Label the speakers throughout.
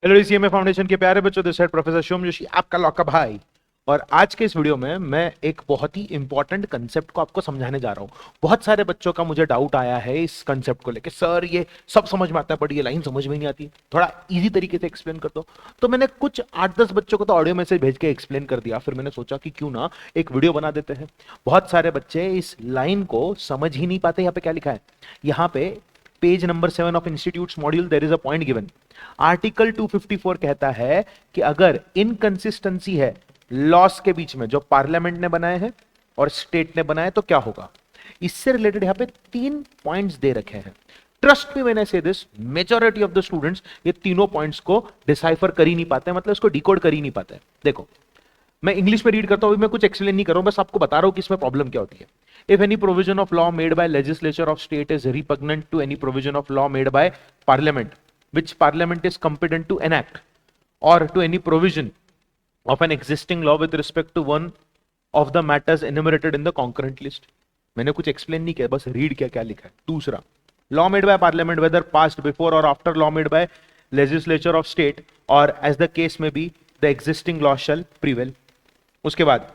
Speaker 1: Hello CMA foundation के प्यारे बच्चों, this side professor Shivam Joshi, आपका लॉका भाई। और आज के इस वीडियो में मैं एक बहुत ही इंपॉर्टेंट कंसेप्ट को आपको समझाने जा रहा हूं। बहुत सारे बच्चों का मुझे डाउट आया है इस कंसेप्ट को लेके, सर ये सब समझ में आता है बट ये लाइन समझ में नहीं आती, थोड़ा इजी तरीके से एक्सप्लेन कर दो। तो मैंने कुछ 8-10 बच्चों को तो ऑडियो मैसेज भेज के एक्सप्लेन कर दिया, फिर मैंने सोचा कि क्यों ना एक वीडियो बना देते हैं। बहुत सारे बच्चे इस लाइन को समझ ही नहीं पाते। यहाँ पे क्या लिखा है, यहाँ पे page number 7 of institutes module there is a point given. Article 254 कहता है कि अगर इनकंसिस्टेंसी है लॉस के बीच में जो पार्लियामेंट ने बनाए हैं और स्टेट ने बनाए तो क्या होगा। इससे रिलेटेड यहां पे 3 पॉइंट्स दे रखे हैं। ट्रस्ट मी व्हेन आई से this, majority of the students ये तीनों पॉइंट्स को डिसाइफर कर ही नहीं पाते, मतलब इसको डिकोड कर ही नहीं पाते। देखो, मैं इंग्लिश में रीड करता हूं, मैं कुछ एक्सप्लेन नहीं कर रहा हूं, बस आपको बता रहा हूं कि इसमें प्रॉब्लम क्या होती है। If any provision of law made by legislature of state is repugnant to any provision of law made by parliament which parliament is competent to enact, or to any provision of an existing law with respect to one of the matters enumerated in the concurrent list। मैंने कुछ explain नहीं किया, बस read किया क्या लिखा है। दूसरा, law made by parliament whether passed before और after law made by legislature of state और as the case may be the existing law shall prevail. उसके बाद,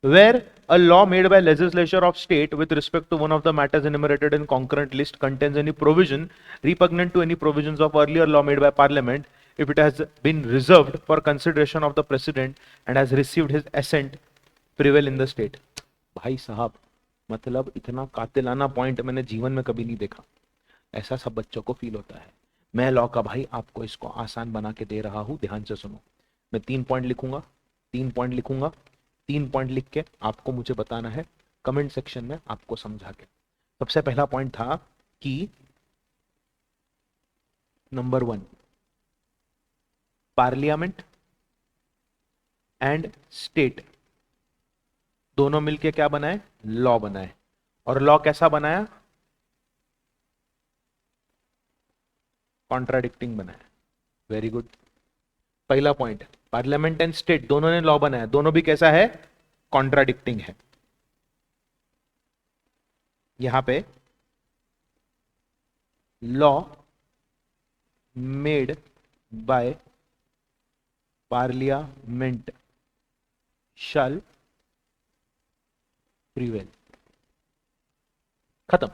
Speaker 1: where a law made by legislature of state with respect to one of the matters enumerated in concurrent list contains any provision repugnant to any provisions of earlier law made by parliament, if it has been reserved for consideration of the president and has received his assent, prevail in the state। भाई साहब, मतलब इतना कातिलाना point मैंने जीवन में कभी नहीं देखा। ऐसा सब बच्चों को फील होता है। मैं लॉ का भाई आपको इसको आसान बना के दे रहा हूं, ध्यान से सुनो। मैं 3 पॉइंट लिखूंगा, 3 पॉइंट लिखूंगा, 3 पॉइंट लिख के आपको मुझे बताना है कमेंट सेक्शन में आपको समझा के। सबसे पहला पॉइंट था कि नंबर 1, पार्लियामेंट एंड स्टेट दोनों मिलके क्या बनाए, लॉ बनाए। और लॉ कैसा बनाया, कॉन्ट्राडिक्टिंग बनाया। Very good. पहला पॉइंट, पार्लियामेंट एंड स्टेट दोनों ने लॉ बनाया, दोनों भी कैसा है, कॉन्ट्राडिक्टिंग है। यहां पे law made by parliament shall prevail. खत्म।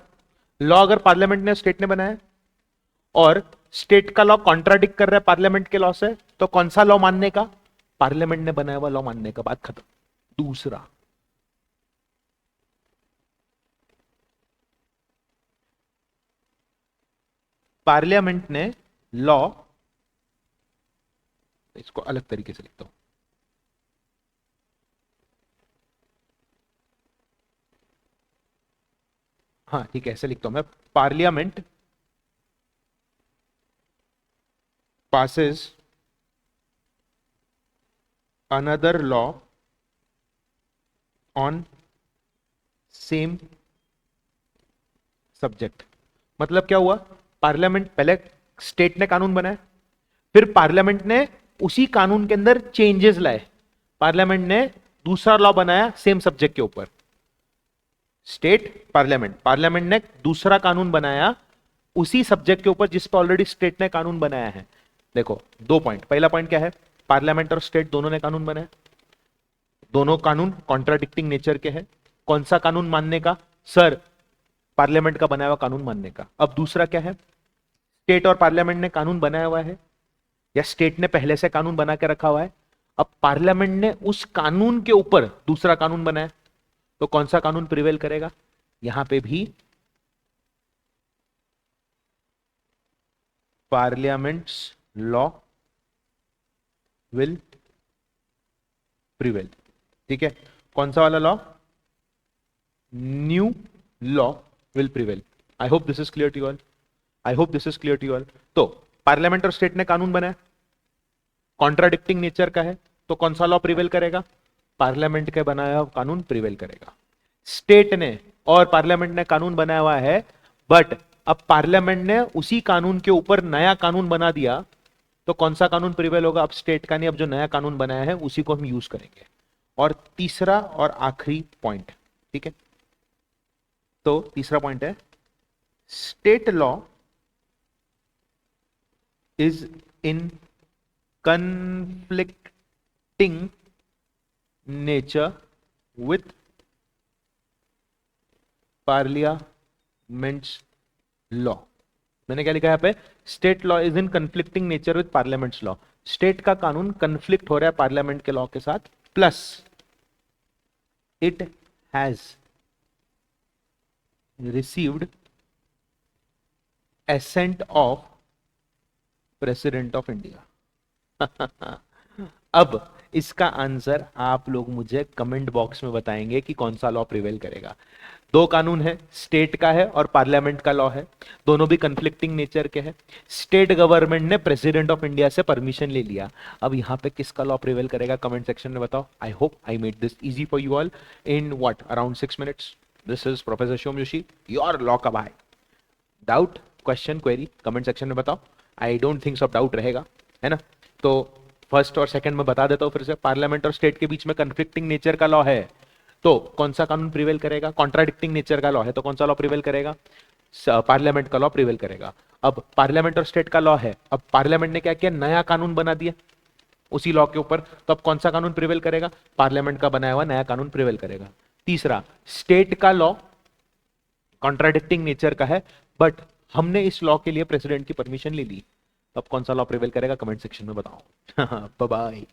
Speaker 1: लॉ अगर पार्लियामेंट ने स्टेट ने बनाया और स्टेट का लॉ कॉन्ट्राडिक्ट कर रहा है पार्लियामेंट के लॉ से, तो कौन सा लॉ मानने का, पार्लियामेंट ने बनाया हुआ लॉ मानने का, बात खत्म। दूसरा, पार्लियामेंट ने लॉ, इसको अलग तरीके से लिखता हूं, हाँ ठीक है, ऐसे लिखता हूं मैं। Parliament passes another law on same subject. मतलब क्या हुआ, पार्लियामेंट पहले स्टेट ने कानून बनाया, फिर पार्लियामेंट ने उसी कानून के अंदर चेंजेस लाए, पार्लियामेंट ने दूसरा लॉ बनाया सेम सब्जेक्ट के ऊपर। स्टेट, पार्लियामेंट, पार्लियामेंट ने दूसरा कानून बनाया उसी सब्जेक्ट के ऊपर जिस पर ऑलरेडी स्टेट ने कानून बनाया है। देखो 2 पॉइंट, पहला पॉइंट क्या है, पार्लियामेंट और स्टेट दोनों ने कानून बनाया, दोनों कानून कॉन्ट्राडिक्टिंग नेचर के हैं। कौन सा कानून मानने का, सर पार्लियामेंट का बनाया हुआ कानून मानने का। अब दूसरा क्या है, स्टेट और पार्लियामेंट ने कानून बनाया हुआ है या स्टेट ने पहले से कानून बना के रखा हुआ है, अब पार्लियामेंट ने उस कानून के ऊपर दूसरा कानून बनाया, तो कौन सा कानून प्रिवेल करेगा। यहां पे भी पार्लियामेंट्स लॉ विल प्रिवेल। ठीक है, कौन सा वाला law, new law will prevail. I hope this is clear to all, I hope this is clear to all. तो पार्लियामेंट और स्टेट ने कानून बनाया, कॉन्ट्राडिक्टिंग नेचर का है, तो कौन सा लॉ प्रिवेल करेगा, पार्लियामेंट के बनाया हुआ कानून प्रिवेल करेगा। स्टेट ने और पार्लियामेंट ने कानून बनाया हुआ है, बट अब पार्लियामेंट ने उसी कानून के ऊपर नया कानून बना दिया, तो कौन सा कानून प्रिवेल होगा, अब स्टेट का नहीं, अब जो नया कानून बनाया है उसी को हम यूज करेंगे। और तीसरा और आखिरी पॉइंट, ठीक है, तो तीसरा पॉइंट है, state law is in conflicting nature with parliament's law। मैंने क्या लिखा है यहाँ पे, state law is in conflicting nature with parliaments law. State का कानून कंफ्लिक्ट हो रहा है पार्लियामेंट के लॉ के साथ, plus it has received ascent of president of India. अब इसका आंसर आप लोग मुझे कमेंट बॉक्स में बताएंगे कि कौन सा लॉ प्रिवेल करेगा। दो कानून है, स्टेट का है और पार्लियामेंट का लॉ है, दोनों भी कंफ्लिक्टिंग नेचर के हैं। स्टेट गवर्नमेंट ने प्रेसिडेंट ऑफ इंडिया से परमिशन ले लिया। अब यहां पे किसका लॉ प्रिवेल करेगा, कमेंट सेक्शन में बताओ। I hope I made this easy for you all in what around 6 minutes. This is professor Shivam Joshi, your law का भाई। Doubt, question, query comment section में बताओ। आई डोंट थिंक सब डाउट रहेगा, है ना। तो फर्स्ट और सेकंड में बता देता हूं फिर से, पार्लियामेंट और स्टेट के बीच में कंफ्लिक्टिंग नेचर का लॉ है तो कौन सा कानून प्रिवेल करेगा, कॉन्ट्राडिक्टिंग नेचर का लॉ है तो कौन सा लॉ प्रिवेल करेगा, पार्लियामेंट का लॉ प्रिवेल करेगा। अब पार्लियामेंट और स्टेट का लॉ है, अब पार्लियामेंट ने क्या किया, नया कानून बना दिया उसी लॉ के ऊपर, तो अब कौन सा कानून प्रिवेल करेगा, पार्लियामेंट का बनाया हुआ नया कानून प्रिवेल करेगा। तीसरा, स्टेट का लॉ कॉन्ट्राडिक्टिंग नेचर का है बट हमने इस लॉ के लिए प्रेसिडेंट की परमिशन ले ली, अब कौन सा लॉ प्रिवेल करेगा, कमेंट सेक्शन में बताओ। Bye bye.